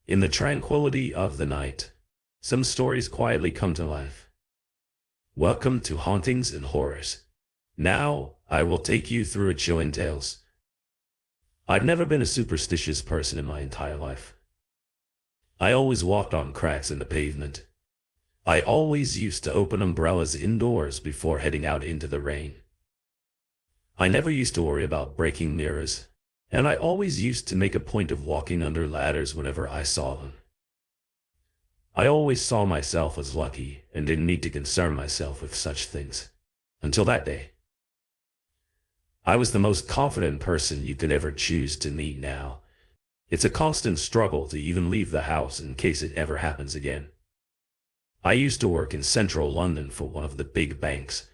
In the tranquility of the night, some stories quietly come to life. Welcome to Hauntings and Horrors. Now, I will take you through a chilling tales. I've never been a superstitious person in my entire life. I always walked on cracks in the pavement. I always used to open umbrellas indoors before heading out into the rain. I never used to worry about breaking mirrors, and I always used to make a point of walking under ladders whenever I saw them. I always saw myself as lucky and didn't need to concern myself with such things. Until that day. I was the most confident person you could ever choose to meet now. It's a constant struggle to even leave the house in case it ever happens again. I used to work in central London for one of the big banks.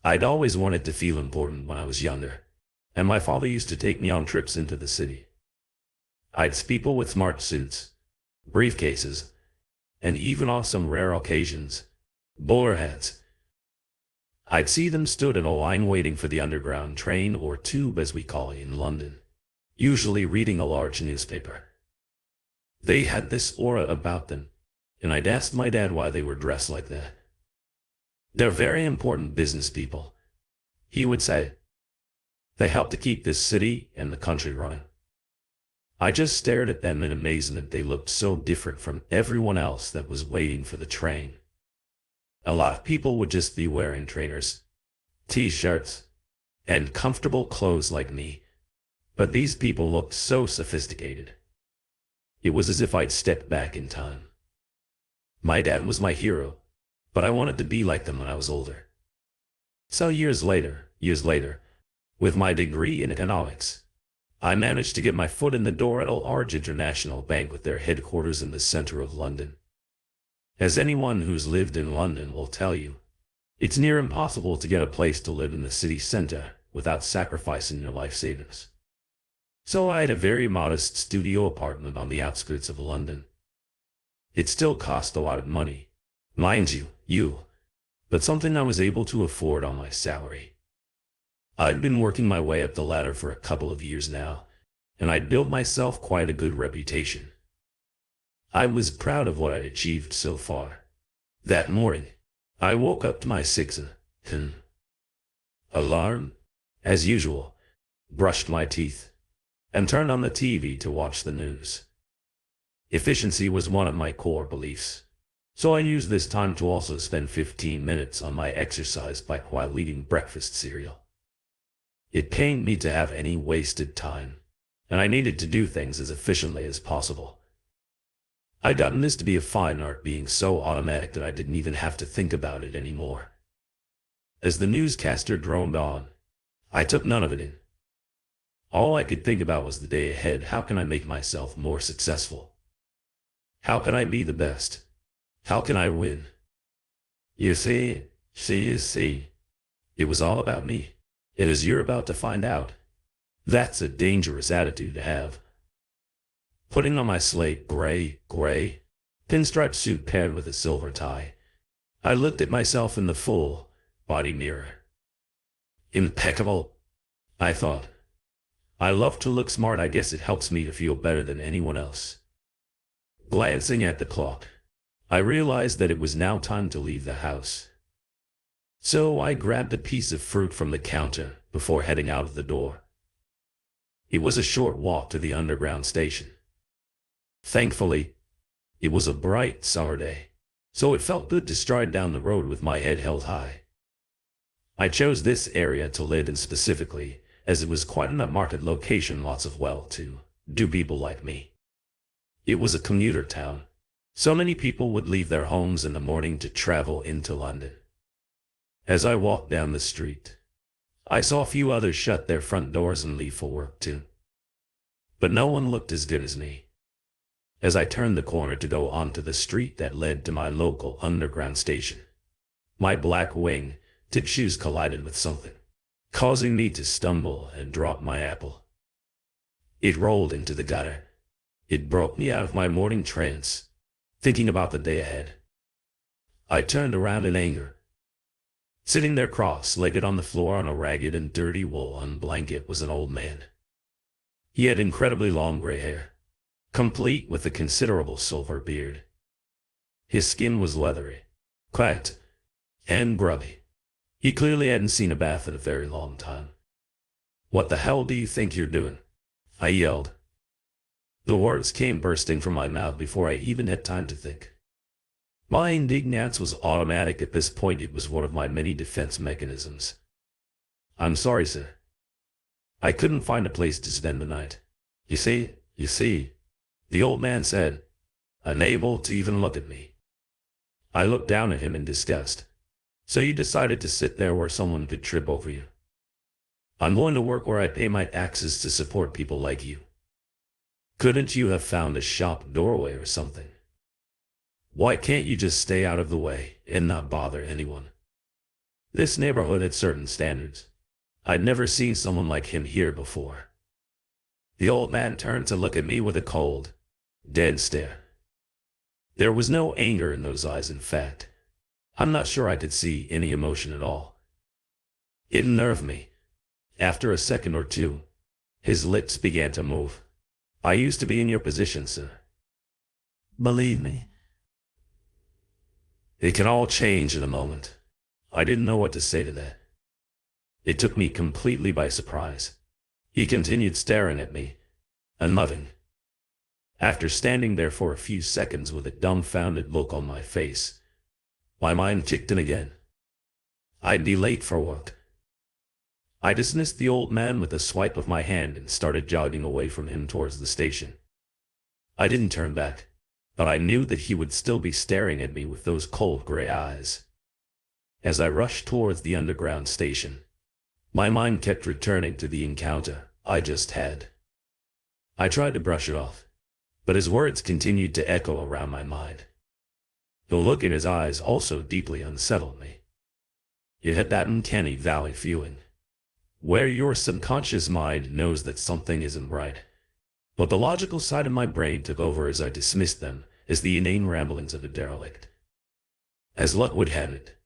I'd always wanted to feel important when I was younger, and my father used to take me on trips into the city. I'd see people with smart suits, briefcases, and even on some rare occasions, bowler hats. I'd see them stood in a line waiting for the underground train, or tube as we call it in London, usually reading a large newspaper. They had this aura about them, and I'd asked my dad why they were dressed like that. They're very important business people, he would say. They help to keep this city and the country running. I just stared at them in amazement. They looked so different from everyone else that was waiting for the train. A lot of people would just be wearing trainers, t-shirts, and comfortable clothes like me. But these people looked so sophisticated. It was as if I'd stepped back in time. My dad was my hero, but I wanted to be like them when I was older. So years later, with my degree in economics, I managed to get my foot in the door at a large international bank with their headquarters in the center of London. As anyone who's lived in London will tell you, it's near impossible to get a place to live in the city center without sacrificing your life savings. So I had a very modest studio apartment on the outskirts of London. It still cost a lot of money, mind you, but something I was able to afford on my salary. I'd been working my way up the ladder for a couple of years now, and I'd built myself quite a good reputation. I was proud of what I'd achieved so far. That morning, I woke up to my 6 a.m. alarm, as usual, brushed my teeth, and turned on the TV to watch the news. Efficiency was one of my core beliefs, so I used this time to also spend 15 minutes on my exercise bike while eating breakfast cereal. It pained me to have any wasted time, and I needed to do things as efficiently as possible. I'd gotten this to be a fine art, being so automatic that I didn't even have to think about it anymore. As the newscaster droned on, I took none of it in. All I could think about was the day ahead. How can I make myself more successful? How can I be the best? How can I win? You see, it was all about me. And as you're about to find out, that's a dangerous attitude to have. Putting on my slate gray, pinstripe suit paired with a silver tie, I looked at myself in the full body mirror. Impeccable, I thought. I love to look smart. I guess it helps me to feel better than anyone else. Glancing at the clock, I realized that it was now time to leave the house. So I grabbed a piece of fruit from the counter before heading out of the door. It was a short walk to the underground station. Thankfully, it was a bright summer day, so it felt good to stride down the road with my head held high. I chose this area to live in specifically, as it was quite an upmarket location, lots of well-to-do people like me. It was a commuter town, so many people would leave their homes in the morning to travel into London. As I walked down the street, I saw a few others shut their front doors and leave for work too. But no one looked as good as me. As I turned the corner to go onto the street that led to my local underground station, my black wing-tipped shoes collided with something, causing me to stumble and drop my apple. It rolled into the gutter. It broke me out of my morning trance, thinking about the day ahead. I turned around in anger. Sitting there cross-legged on the floor on a ragged and dirty woolen blanket was an old man. He had incredibly long gray hair, complete with a considerable silver beard. His skin was leathery, cracked, and grubby. He clearly hadn't seen a bath in a very long time. "What the hell do you think you're doing?" I yelled. The words came bursting from my mouth before I even had time to think. My indignance was automatic at this point. It was one of my many defense mechanisms. "I'm sorry, sir. I couldn't find a place to spend the night. You see, the old man said, unable to even look at me. I looked down at him in disgust. "So you decided to sit there where someone could trip over you? I'm going to work where I pay my taxes to support people like you. Couldn't you have found a shop doorway or something? Why can't you just stay out of the way and not bother anyone?" This neighborhood had certain standards. I'd never seen someone like him here before. The old man turned to look at me with a cold, dead stare. There was no anger in those eyes, in fact. I'm not sure I could see any emotion at all. It unnerved me. After a second or two, his lips began to move. "I used to be in your position, sir. Believe me. It can all change in a moment." I didn't know what to say to that. It took me completely by surprise. He continued staring at me, unmoving. After standing there for a few seconds with a dumbfounded look on my face, my mind kicked in again. I'd be late for work. I dismissed the old man with a swipe of my hand and started jogging away from him towards the station. I didn't turn back, but I knew that he would still be staring at me with those cold gray eyes. As I rushed towards the underground station, my mind kept returning to the encounter I just had. I tried to brush it off, but his words continued to echo around my mind. The look in his eyes also deeply unsettled me. It had that uncanny valley feeling, where your subconscious mind knows that something isn't right. But the logical side of my brain took over as I dismissed them as the inane ramblings of a derelict. As luck would have it,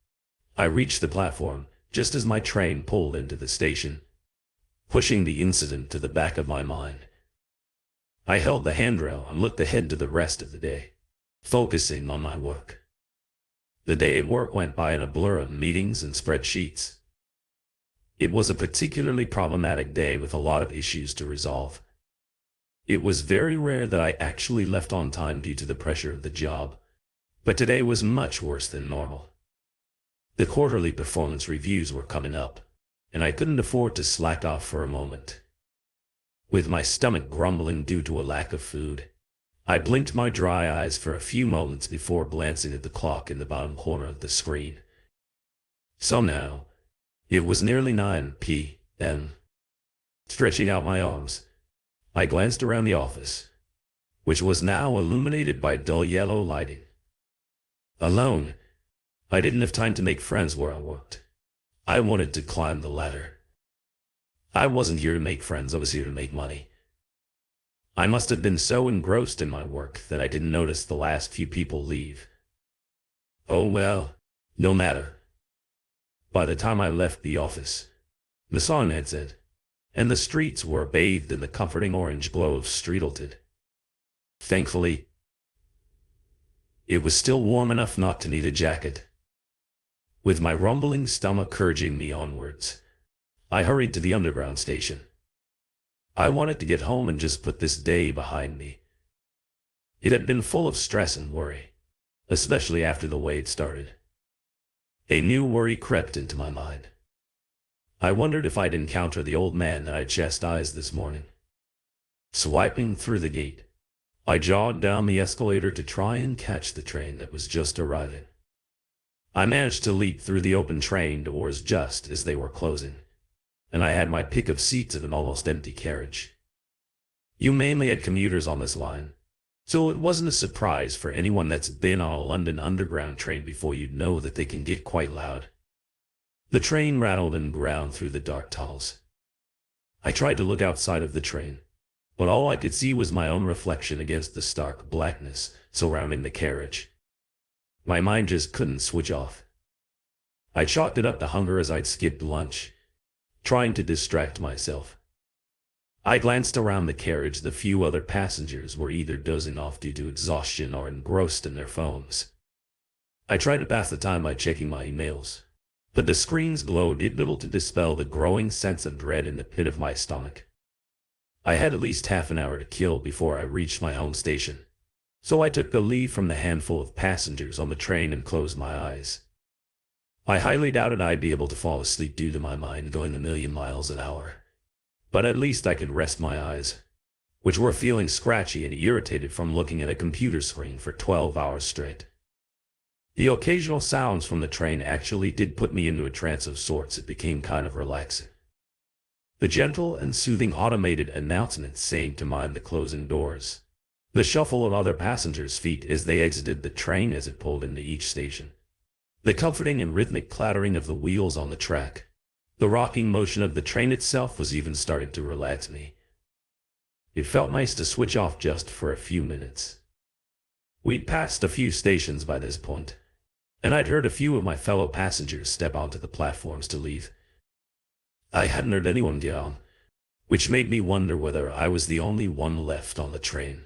I reached the platform just as my train pulled into the station, pushing the incident to the back of my mind. I held the handrail and looked ahead to the rest of the day, focusing on my work. The day at work went by in a blur of meetings and spreadsheets. It was a particularly problematic day with a lot of issues to resolve. It was very rare that I actually left on time due to the pressure of the job, but today was much worse than normal. The quarterly performance reviews were coming up, and I couldn't afford to slack off for a moment. With my stomach grumbling due to a lack of food, I blinked my dry eyes for a few moments before glancing at the clock in the bottom corner of the screen. Somehow, it was nearly 9 p.m. Stretching out my arms, I glanced around the office, which was now illuminated by dull yellow lighting. Alone, I didn't have time to make friends where I worked. I wanted to climb the ladder. I wasn't here to make friends, I was here to make money. I must have been so engrossed in my work that I didn't notice the last few people leave. Oh well, no matter. By the time I left the office, the sun had set, and the streets were bathed in the comforting orange glow of streetlight. Thankfully, it was still warm enough not to need a jacket. With my rumbling stomach urging me onwards, I hurried to the underground station. I wanted to get home and just put this day behind me. It had been full of stress and worry, especially after the way it started. A new worry crept into my mind. I wondered if I'd encounter the old man that I chastised this morning. Swiping through the gate, I jogged down the escalator to try and catch the train that was just arriving. I managed to leap through the open train doors just as they were closing, and I had my pick of seats in an almost empty carriage. You mainly had commuters on this line, so it wasn't a surprise for anyone that's been on a London Underground train before. You'd know that they can get quite loud. The train rattled and ground through the dark tunnels. I tried to look outside of the train, but all I could see was my own reflection against the stark blackness surrounding the carriage. My mind just couldn't switch off. I chalked it up to hunger as I'd skipped lunch, trying to distract myself. I glanced around the carriage. The few other passengers were either dozing off due to exhaustion or engrossed in their phones. I tried to pass the time by checking my emails, but the screen's glow did little to dispel the growing sense of dread in the pit of my stomach. I had at least half an hour to kill before I reached my own station, so I took the lead from the handful of passengers on the train and closed my eyes. I highly doubted I'd be able to fall asleep due to my mind going a million miles an hour, but at least I could rest my eyes, which were feeling scratchy and irritated from looking at a computer screen for 12 hours straight. The occasional sounds from the train actually did put me into a trance of sorts. It became kind of relaxing. The gentle and soothing automated announcements seemed to mind the closing doors, the shuffle of other passengers' feet as they exited the train as it pulled into each station, the comforting and rhythmic clattering of the wheels on the track. The rocking motion of the train itself was even starting to relax me. It felt nice to switch off just for a few minutes. We'd passed a few stations by this point, and I'd heard a few of my fellow passengers step onto the platforms to leave. I hadn't heard anyone get on, which made me wonder whether I was the only one left on the train.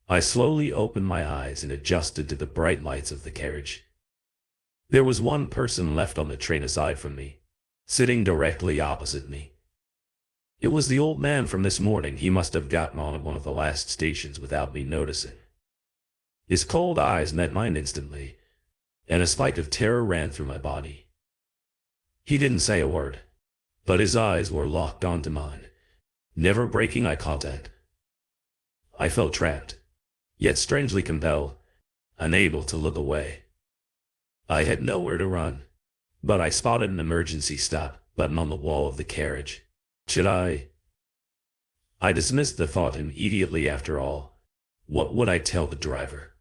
I slowly opened my eyes and adjusted to the bright lights of the carriage. There was one person left on the train aside from me, sitting directly opposite me. It was the old man from this morning. He must have gotten on at one of the last stations without me noticing. His cold eyes met mine instantly, and a spike of terror ran through my body. He didn't say a word, but his eyes were locked onto mine, never breaking eye contact. I felt trapped, yet strangely compelled, unable to look away. I had nowhere to run, but I spotted an emergency stop button on the wall of the carriage. Should I? I dismissed the thought immediately. After all, what would I tell the driver?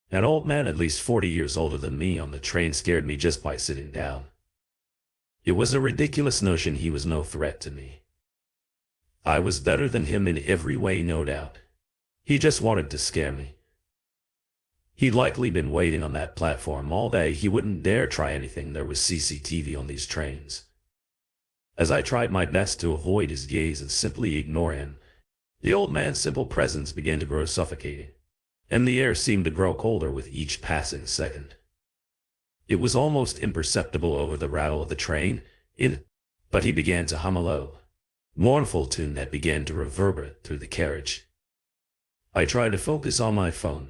An old man at least 40 years older than me on the train scared me just by sitting down. It was a ridiculous notion. He was no threat to me. I was better than him in every way, no doubt. He just wanted to scare me. He'd likely been waiting on that platform all day. He wouldn't dare try anything. There was CCTV on these trains. As I tried my best to avoid his gaze and simply ignore him, the old man's simple presence began to grow suffocating, and the air seemed to grow colder with each passing second. It was almost imperceptible over the rattle of the train, but he began to hum a low, mournful tune that began to reverberate through the carriage. I tried to focus on my phone,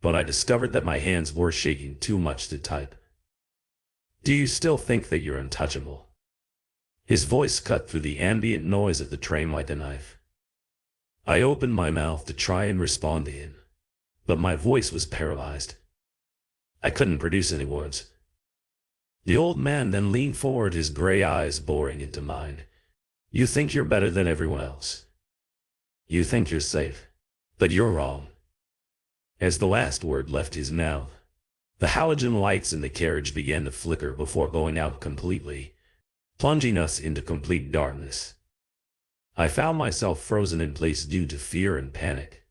but I discovered that my hands were shaking too much to type. Do you still think that you're untouchable? His voice cut through the ambient noise of the train like a knife. I opened my mouth to try and respond to him, but my voice was paralyzed. I couldn't produce any words. The old man then leaned forward, his gray eyes boring into mine. You think you're better than everyone else. You think you're safe, but you're wrong. As the last word left his mouth, the halogen lights in the carriage began to flicker before going out completely, plunging us into complete darkness. I found myself frozen in place due to fear and panic,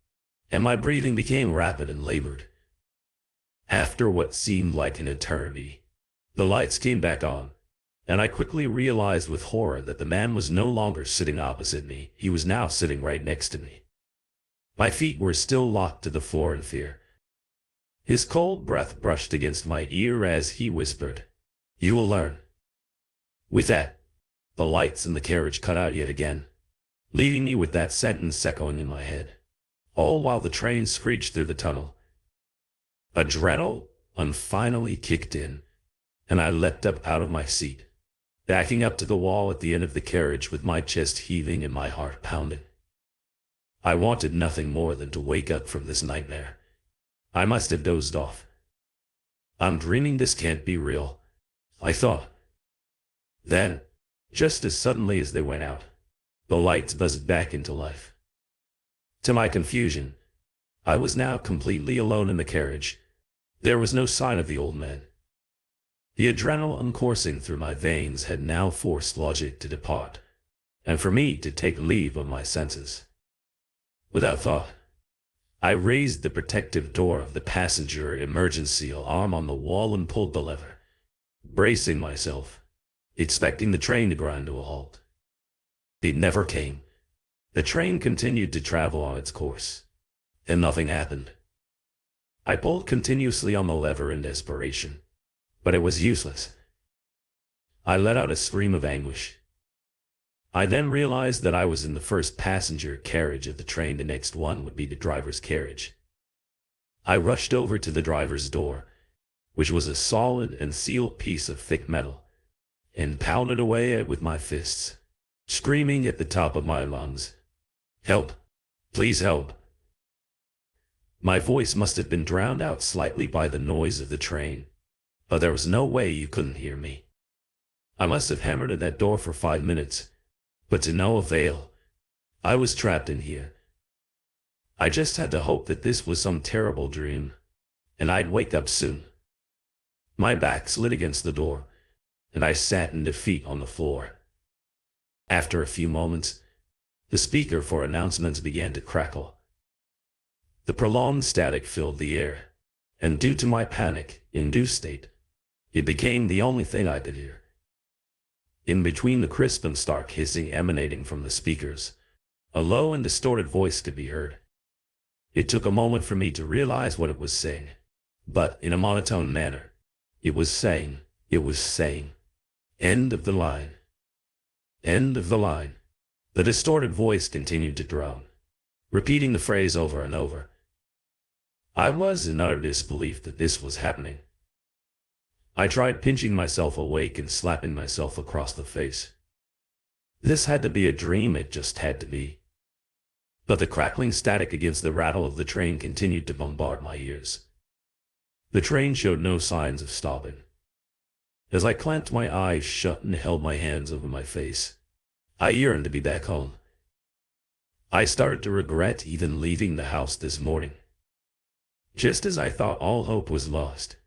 and my breathing became rapid and labored. After what seemed like an eternity, the lights came back on, and I quickly realized with horror that the man was no longer sitting opposite me. He was now sitting right next to me. My feet were still locked to the floor in fear. His cold breath brushed against my ear as he whispered, "You will learn." With that, the lights in the carriage cut out yet again, leaving me with that sentence echoing in my head, all while the train screeched through the tunnel. Adrenaline finally kicked in, and I leapt up out of my seat, backing up to the wall at the end of the carriage with my chest heaving and my heart pounding. I wanted nothing more than to wake up from this nightmare. I must have dozed off. I'm dreaming. This can't be real, I thought. Then, just as suddenly as they went out, the lights buzzed back into life. To my confusion, I was now completely alone in the carriage. There was no sign of the old man. The adrenaline coursing through my veins had now forced logic to depart, and for me to take leave of my senses. Without thought, I raised the protective door of the passenger emergency alarm on the wall and pulled the lever, bracing myself, expecting the train to grind to a halt. It never came. The train continued to travel on its course, and nothing happened. I pulled continuously on the lever in desperation, but it was useless. I let out a scream of anguish. I then realized that I was in the first passenger carriage of the train. The next one would be the driver's carriage. I rushed over to the driver's door, which was a solid and sealed piece of thick metal, and pounded away at it with my fists, screaming at the top of my lungs, "Help! Please help!" My voice must have been drowned out slightly by the noise of the train, but there was no way you couldn't hear me. I must have hammered at that door for 5 minutes, but to no avail. I was trapped in here. I just had to hope that this was some terrible dream, and I'd wake up soon. My back slid against the door, and I sat in defeat on the floor. After a few moments, the speaker for announcements began to crackle. The prolonged static filled the air, and due to my panic-induced state, it became the only thing I could hear. In between the crisp and stark hissing emanating from the speakers, a low and distorted voice could be heard. It took a moment for me to realize what it was saying, but in a monotone manner, it was saying, "End of the line. End of the line." The distorted voice continued to drone, repeating the phrase over and over. I was in utter disbelief that this was happening. I tried pinching myself awake and slapping myself across the face. This had to be a dream, it just had to be. But the crackling static against the rattle of the train continued to bombard my ears. The train showed no signs of stopping. As I clamped my eyes shut and held my hands over my face, I yearned to be back home. I started to regret even leaving the house this morning. Just as I thought all hope was lost,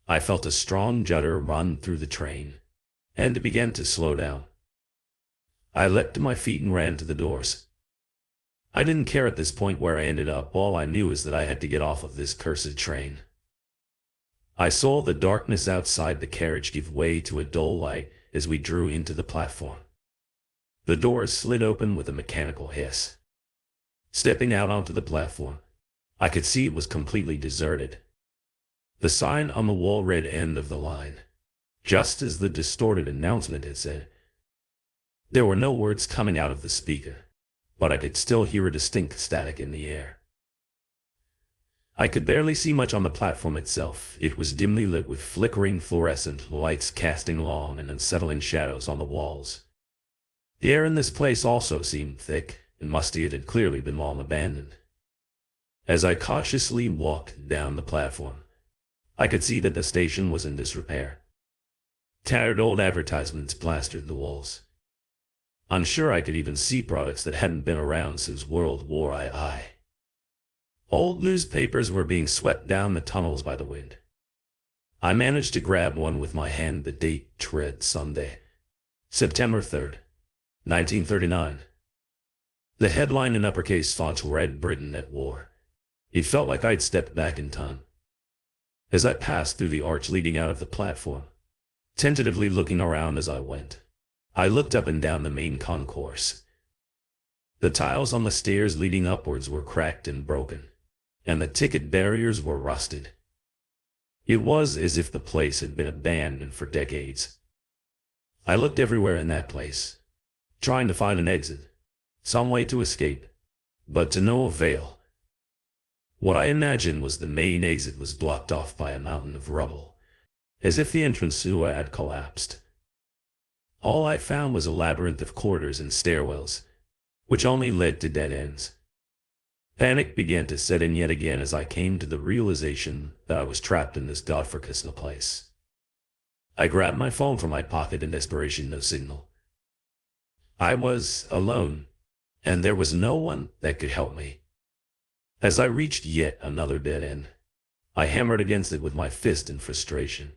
I felt a strong judder run through the train, and it began to slow down. I leapt to my feet and ran to the doors. I didn't care at this point where I ended up. All I knew is that I had to get off of this cursed train. I saw the darkness outside the carriage give way to a dull light as we drew into the platform. The doors slid open with a mechanical hiss. Stepping out onto the platform, I could see it was completely deserted. The sign on the wall read "End of the line," just as the distorted announcement had said. There were no words coming out of the speaker, but I could still hear a distinct static in the air. I could barely see much on the platform itself. It was dimly lit with flickering fluorescent lights casting long and unsettling shadows on the walls. The air in this place also seemed thick and musty. It had clearly been long abandoned. As I cautiously walked down the platform, I could see that the station was in disrepair. Tattered old advertisements plastered the walls. Unsure, I could even see products that hadn't been around since World War II. Old newspapers were being swept down the tunnels by the wind. I managed to grab one with my hand. The date read Sunday, September 3rd, 1939. The headline in uppercase fonts read "Britain at War." It felt like I'd stepped back in time. As I passed through the arch leading out of the platform, tentatively looking around as I went, I looked up and down the main concourse. The tiles on the stairs leading upwards were cracked and broken, and the ticket barriers were rusted. It was as if the place had been abandoned for decades. I looked everywhere in that place, trying to find an exit, some way to escape, but to no avail. What I imagined was the main exit was blocked off by a mountain of rubble, as if the entrance sewer had collapsed. All I found was a labyrinth of corridors and stairwells, which only led to dead ends. Panic began to set in yet again as I came to the realization that I was trapped in this godforsaken place. I grabbed my phone from my pocket in desperation. No signal. I was alone, and there was no one that could help me. As I reached yet another dead end, I hammered against it with my fist in frustration.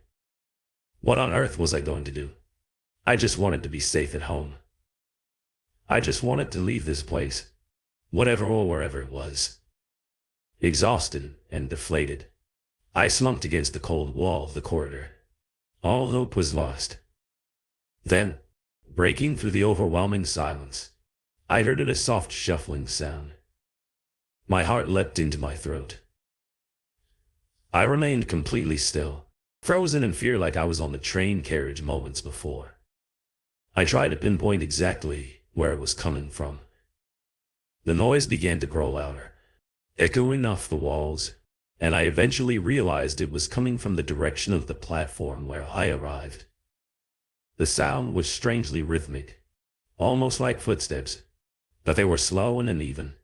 What on earth was I going to do? I just wanted to be safe at home. I just wanted to leave this place, whatever or wherever it was. Exhausted and deflated, I slumped against the cold wall of the corridor. All hope was lost. Then, breaking through the overwhelming silence, I heard a soft shuffling sound. My heart leapt into my throat. I remained completely still, frozen in fear like I was on the train carriage moments before. I tried to pinpoint exactly where it was coming from. The noise began to grow louder, echoing off the walls, and I eventually realized it was coming from the direction of the platform where I arrived. The sound was strangely rhythmic, almost like footsteps, but they were slow and uneven,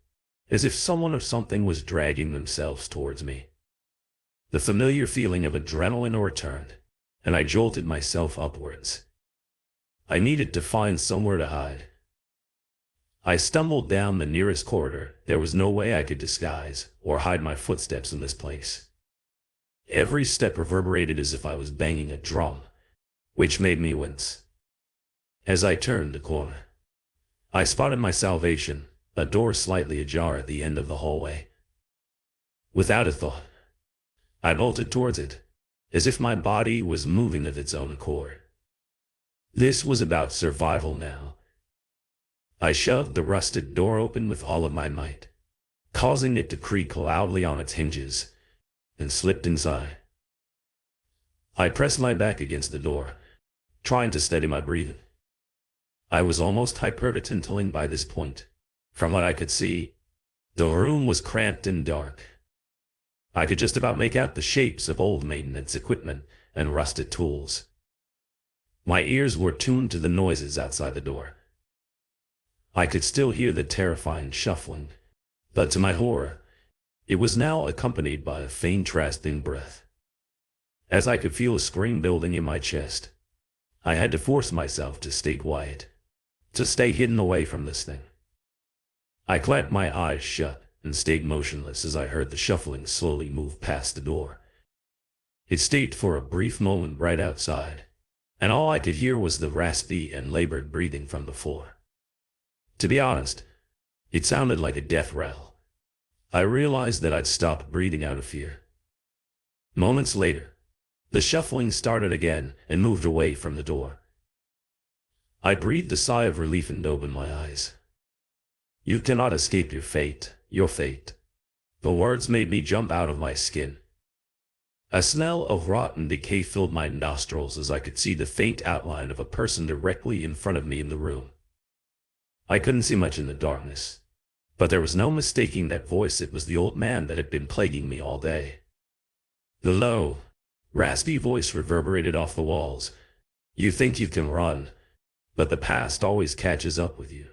as if someone or something was dragging themselves towards me. The familiar feeling of adrenaline returned, and I jolted myself upwards. I needed to find somewhere to hide. I stumbled down the nearest corridor. There was no way I could disguise or hide my footsteps in this place. Every step reverberated as if I was banging a drum, which made me wince. As I turned the corner, I spotted my salvation, a door slightly ajar at the end of the hallway. Without a thought, I bolted towards it, as if my body was moving of its own accord. This was about survival now. I shoved the rusted door open with all of my might, causing it to creak loudly on its hinges, and slipped inside. I pressed my back against the door, trying to steady my breathing. I was almost hyperventilating by this point. From what I could see, the room was cramped and dark. I could just about make out the shapes of old maintenance equipment and rusted tools. My ears were tuned to the noises outside the door. I could still hear the terrifying shuffling, but to my horror, it was now accompanied by a faint rasping breath. As I could feel a scream building in my chest, I had to force myself to stay quiet, to stay hidden away from this thing. I clamped my eyes shut and stayed motionless as I heard the shuffling slowly move past the door. It stayed for a brief moment right outside, and all I could hear was the raspy and labored breathing from the floor. To be honest, it sounded like a death rattle. I realized that I'd stopped breathing out of fear. Moments later, the shuffling started again and moved away from the door. I breathed a sigh of relief and opened my eyes. You cannot escape your fate, your fate. The words made me jump out of my skin. A smell of rotten decay filled my nostrils as I could see the faint outline of a person directly in front of me in the room. I couldn't see much in the darkness, but there was no mistaking that voice. It was the old man that had been plaguing me all day. The low, raspy voice reverberated off the walls. You think you can run, but the past always catches up with you.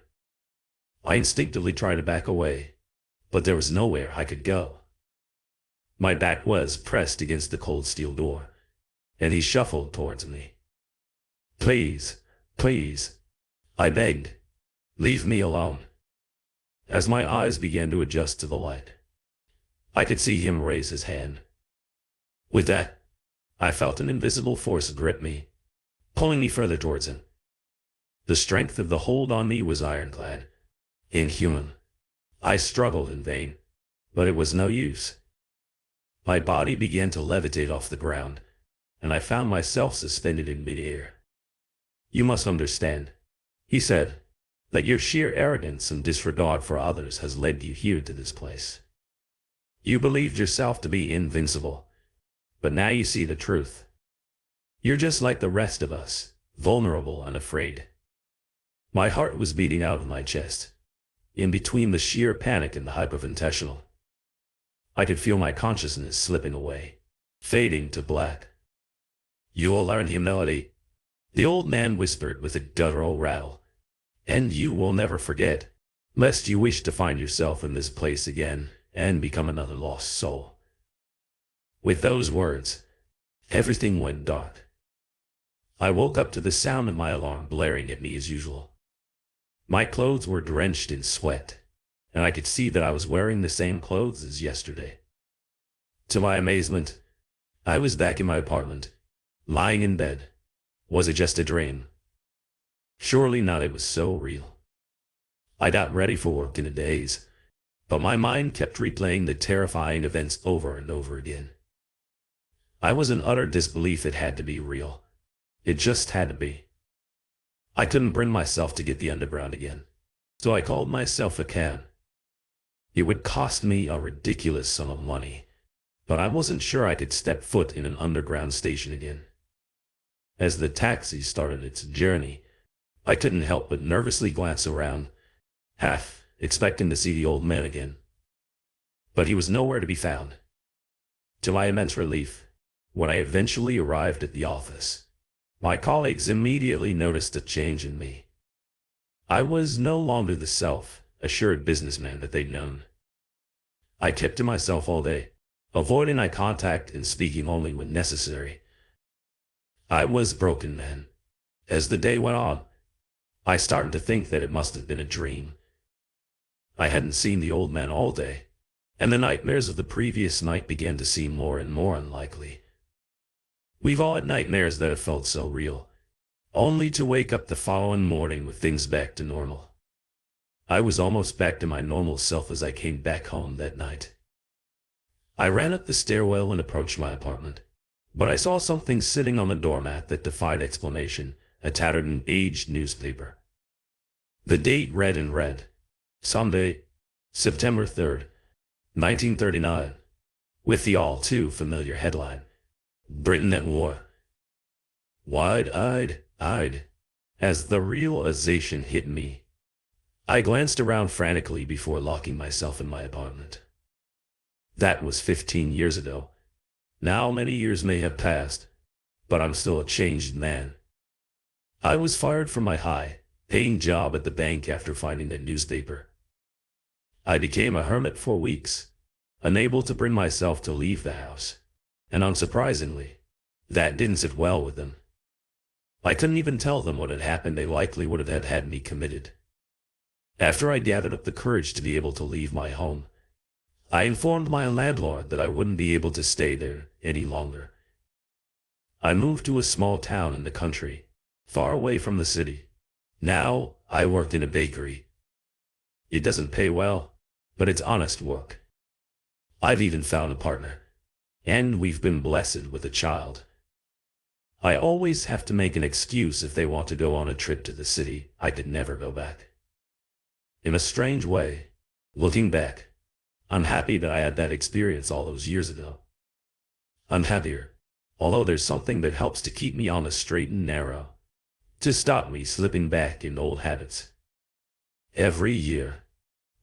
I instinctively tried to back away, but there was nowhere I could go. My back was pressed against the cold steel door, and he shuffled towards me. Please, please, I begged. Leave me alone. As my eyes began to adjust to the light, I could see him raise his hand. With that, I felt an invisible force grip me, pulling me further towards him. The strength of the hold on me was ironclad, inhuman. I struggled in vain, but it was no use. My body began to levitate off the ground, and I found myself suspended in midair. You must understand, he said, that your sheer arrogance and disregard for others has led you here to this place. You believed yourself to be invincible, but now you see the truth. You're just like the rest of us, vulnerable and afraid. My heart was beating out of my chest, in between the sheer panic and the hyperventilational. I could feel my consciousness slipping away, fading to black. You will learn humility, the old man whispered with a guttural rattle. And you will never forget, lest you wish to find yourself in this place again and become another lost soul. With those words, everything went dark. I woke up to the sound of my alarm blaring at me as usual. My clothes were drenched in sweat, and I could see that I was wearing the same clothes as yesterday. To my amazement, I was back in my apartment, lying in bed. Was it just a dream? Surely not, it was so real. I got ready for work in a daze, but my mind kept replaying the terrifying events over and over again. I was in utter disbelief. It had to be real. It just had to be. I couldn't bring myself to get the underground again. So I called myself a cab. It would cost me a ridiculous sum of money, but I wasn't sure I could step foot in an underground station again. As the taxi started its journey, I couldn't help but nervously glance around, half expecting to see the old man again. But he was nowhere to be found. To my immense relief, when I eventually arrived at the office, my colleagues immediately noticed a change in me. I was no longer the self-assured businessman that they'd known. I kept to myself all day, avoiding eye contact and speaking only when necessary. I was broken, man. As the day went on, I started to think that it must have been a dream. I hadn't seen the old man all day, and the nightmares of the previous night began to seem more and more unlikely. We've all had nightmares that have felt so real, only to wake up the following morning with things back to normal. I was almost back to my normal self as I came back home that night. I ran up the stairwell and approached my apartment, but I saw something sitting on the doormat that defied explanation, a tattered and aged newspaper. The date read in red, Sunday, September 3rd, 1939, with the all too familiar headline, Britain at War. Wide-eyed, as the realization hit me, I glanced around frantically before locking myself in my apartment. That was 15 years ago. Now many years may have passed, but I'm still a changed man. I was fired from my high-paying job at the bank after finding that newspaper. I became a hermit for weeks, unable to bring myself to leave the house, and unsurprisingly, that didn't sit well with them. I couldn't even tell them what had happened. They likely would have had me committed. After I gathered up the courage to be able to leave my home, I informed my landlord that I wouldn't be able to stay there any longer. I moved to a small town in the country, far away from the city. Now I worked in a bakery. It doesn't pay well, but it's honest work. I've even found a partner, and we've been blessed with a child. I always have to make an excuse if they want to go on a trip to the city. I could never go back. In a strange way, looking back, I'm happy that I had that experience all those years ago. I'm happier, although there's something that helps to keep me on the straight and narrow, to stop me slipping back into old habits. Every year,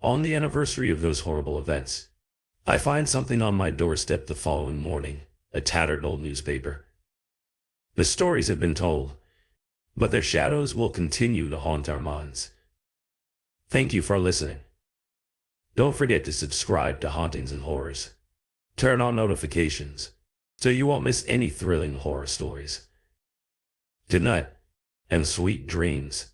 on the anniversary of those horrible events, I find something on my doorstep the following morning, a tattered old newspaper. The stories have been told, but their shadows will continue to haunt our minds. Thank you for listening. Don't forget to subscribe to Hauntings and Horrors. Turn on notifications so you won't miss any thrilling horror stories. Good night, and sweet dreams.